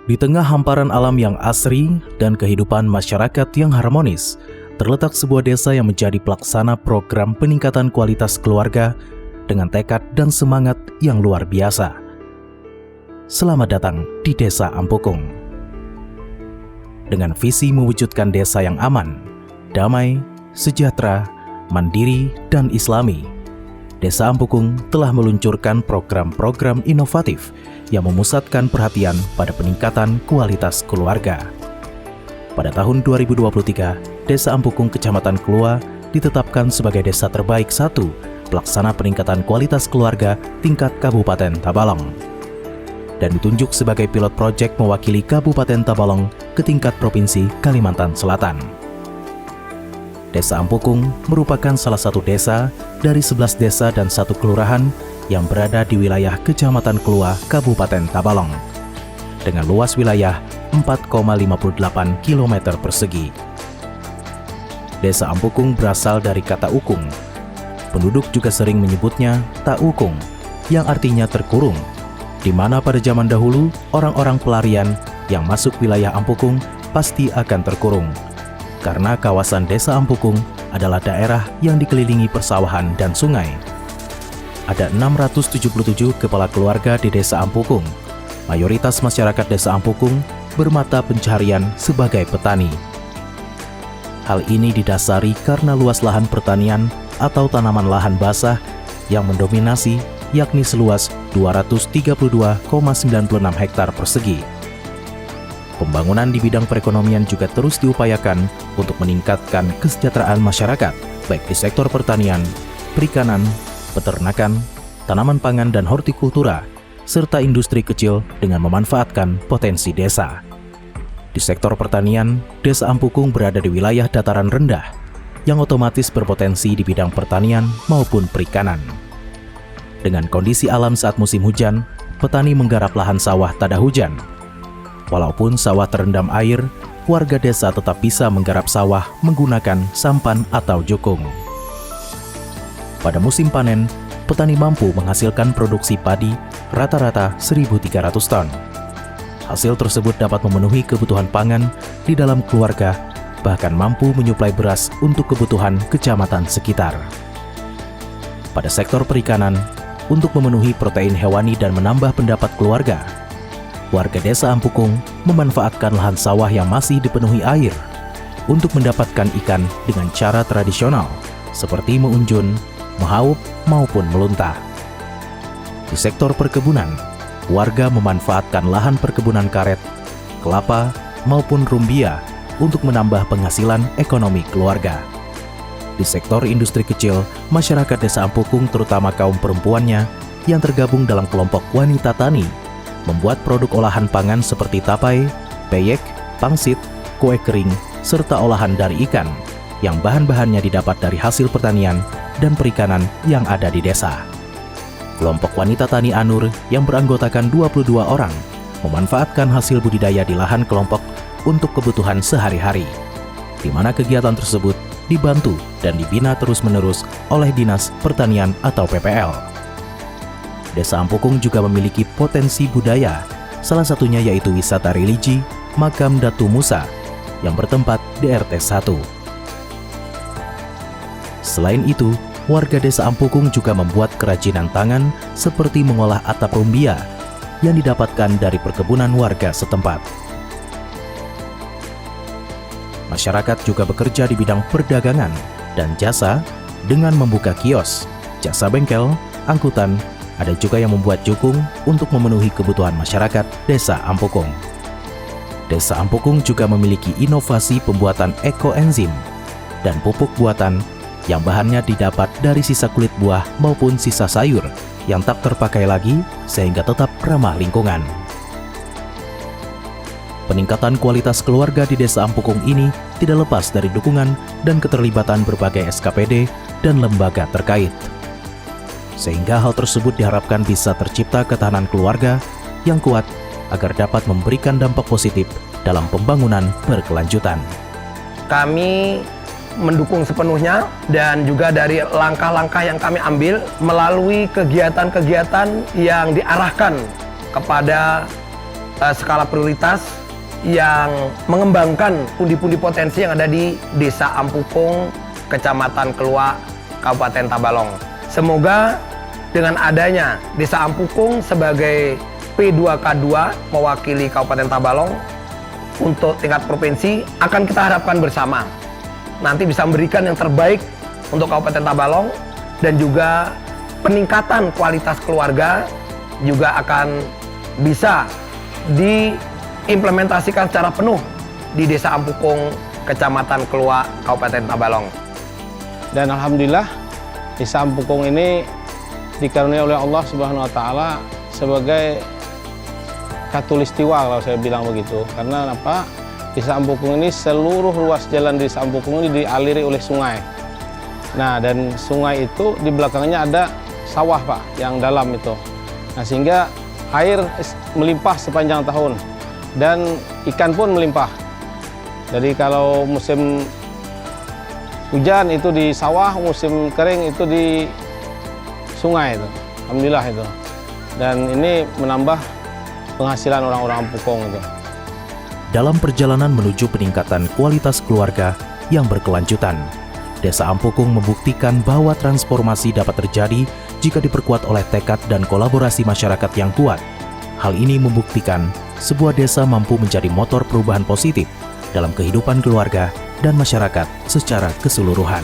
Di tengah hamparan alam yang asri dan kehidupan masyarakat yang harmonis, terletak sebuah desa yang menjadi pelaksana program peningkatan kualitas keluarga dengan tekad dan semangat yang luar biasa. Selamat datang di Desa Ampukung. Dengan visi mewujudkan desa yang aman, damai, sejahtera, mandiri, dan islami, Desa Ampukung telah meluncurkan program-program inovatif yang memusatkan perhatian pada peningkatan kualitas keluarga. Pada tahun 2023, Desa Ampukung Kecamatan Kelua ditetapkan sebagai desa terbaik 1 pelaksana peningkatan kualitas keluarga tingkat Kabupaten Tabalong dan ditunjuk sebagai pilot proyek mewakili Kabupaten Tabalong ke tingkat Provinsi Kalimantan Selatan. Desa Ampukung merupakan salah satu desa dari 11 desa dan 1 kelurahan yang berada di wilayah Kecamatan Kelua, Kabupaten Tabalong, dengan luas wilayah 4,58 km persegi. Desa Ampukung berasal dari kata ukung. Penduduk juga sering menyebutnya taukung, yang artinya terkurung, di mana pada zaman dahulu orang-orang pelarian yang masuk wilayah Ampukung pasti akan terkurung, karena kawasan Desa Ampukung adalah daerah yang dikelilingi persawahan dan sungai. Ada 677 kepala keluarga di Desa Ampukung. Mayoritas masyarakat Desa Ampukung bermata pencaharian sebagai petani. Hal ini didasari karena luas lahan pertanian atau tanaman lahan basah yang mendominasi, yakni seluas 232,96 hektar persegi. Pembangunan di bidang perekonomian juga terus diupayakan untuk meningkatkan kesejahteraan masyarakat, baik di sektor pertanian, perikanan, peternakan, tanaman pangan dan hortikultura, serta industri kecil dengan memanfaatkan potensi desa. Di sektor pertanian, Desa Ampukung berada di wilayah dataran rendah, yang otomatis berpotensi di bidang pertanian maupun perikanan. Dengan kondisi alam saat musim hujan, petani menggarap lahan sawah tada hujan. Walaupun sawah terendam air, warga desa tetap bisa menggarap sawah menggunakan sampan atau jukung. Pada musim panen, petani mampu menghasilkan produksi padi rata-rata 1.300 ton. Hasil tersebut dapat memenuhi kebutuhan pangan di dalam keluarga, bahkan mampu menyuplai beras untuk kebutuhan kecamatan sekitar. Pada sektor perikanan, untuk memenuhi protein hewani dan menambah pendapat keluarga, warga Desa Ampukung memanfaatkan lahan sawah yang masih dipenuhi air untuk mendapatkan ikan dengan cara tradisional seperti meunjun, mehaup, maupun meluntah. Di sektor perkebunan, warga memanfaatkan lahan perkebunan karet, kelapa, maupun rumbia untuk menambah penghasilan ekonomi keluarga. Di sektor industri kecil, masyarakat Desa Ampukung terutama kaum perempuannya yang tergabung dalam kelompok wanita tani membuat produk olahan pangan seperti tapai, peyek, pangsit, kue kering, serta olahan dari ikan yang bahan-bahannya didapat dari hasil pertanian dan perikanan yang ada di desa. Kelompok wanita tani Anur yang beranggotakan 22 orang memanfaatkan hasil budidaya di lahan kelompok untuk kebutuhan sehari-hari, di mana kegiatan tersebut dibantu dan dibina terus-menerus oleh Dinas Pertanian atau PPL. Desa Ampukung juga memiliki potensi budaya, salah satunya yaitu wisata religi Makam Datu Musa yang bertempat di RT 1. Selain itu, warga Desa Ampukung juga membuat kerajinan tangan seperti mengolah atap rumbia yang didapatkan dari perkebunan warga setempat. Masyarakat juga bekerja di bidang perdagangan dan jasa dengan membuka kios, jasa bengkel, angkutan, ada juga yang membuat jukung untuk memenuhi kebutuhan masyarakat Desa Ampukung. Desa Ampukung juga memiliki inovasi pembuatan ekoenzim dan pupuk buatan yang bahannya didapat dari sisa kulit buah maupun sisa sayur yang tak terpakai lagi sehingga tetap ramah lingkungan. Peningkatan kualitas keluarga di Desa Ampukung ini tidak lepas dari dukungan dan keterlibatan berbagai SKPD dan lembaga terkait. Sehingga hal tersebut diharapkan bisa tercipta ketahanan keluarga yang kuat agar dapat memberikan dampak positif dalam pembangunan berkelanjutan. Kami mendukung sepenuhnya dan juga dari langkah-langkah yang kami ambil melalui kegiatan-kegiatan yang diarahkan kepada skala prioritas yang mengembangkan pundi-pundi potensi yang ada di Desa Ampukung, Kecamatan Keluak, Kabupaten Tabalong. Semoga dengan adanya Desa Ampukung sebagai P2K2 mewakili Kabupaten Tabalong untuk tingkat provinsi akan kita harapkan bersama nanti bisa memberikan yang terbaik untuk Kabupaten Tabalong, dan juga peningkatan kualitas keluarga juga akan bisa diimplementasikan secara penuh di Desa Ampukung, Kecamatan Keluak, Kabupaten Tabalong. Dan alhamdulillah Desa Ampukung ini dikaruniai oleh Allah Subhanahu wa taala sebagai katulistiwa kalau saya bilang begitu. Karena apa? Desa Ampukung ini seluruh ruas jalan Desa Ampukung ini dialiri oleh sungai. Nah, dan sungai itu di belakangnya ada sawah, Pak, yang dalam itu. Nah, sehingga air melimpah sepanjang tahun dan ikan pun melimpah. Jadi kalau musim hujan itu di sawah, musim kering itu di sungai itu. Alhamdulillah itu. Dan ini menambah penghasilan orang-orang Ampukung itu. Dalam perjalanan menuju peningkatan kualitas keluarga yang berkelanjutan, Desa Ampukung membuktikan bahwa transformasi dapat terjadi jika diperkuat oleh tekad dan kolaborasi masyarakat yang kuat. Hal ini membuktikan sebuah desa mampu menjadi motor perubahan positif dalam kehidupan keluarga dan masyarakat secara keseluruhan.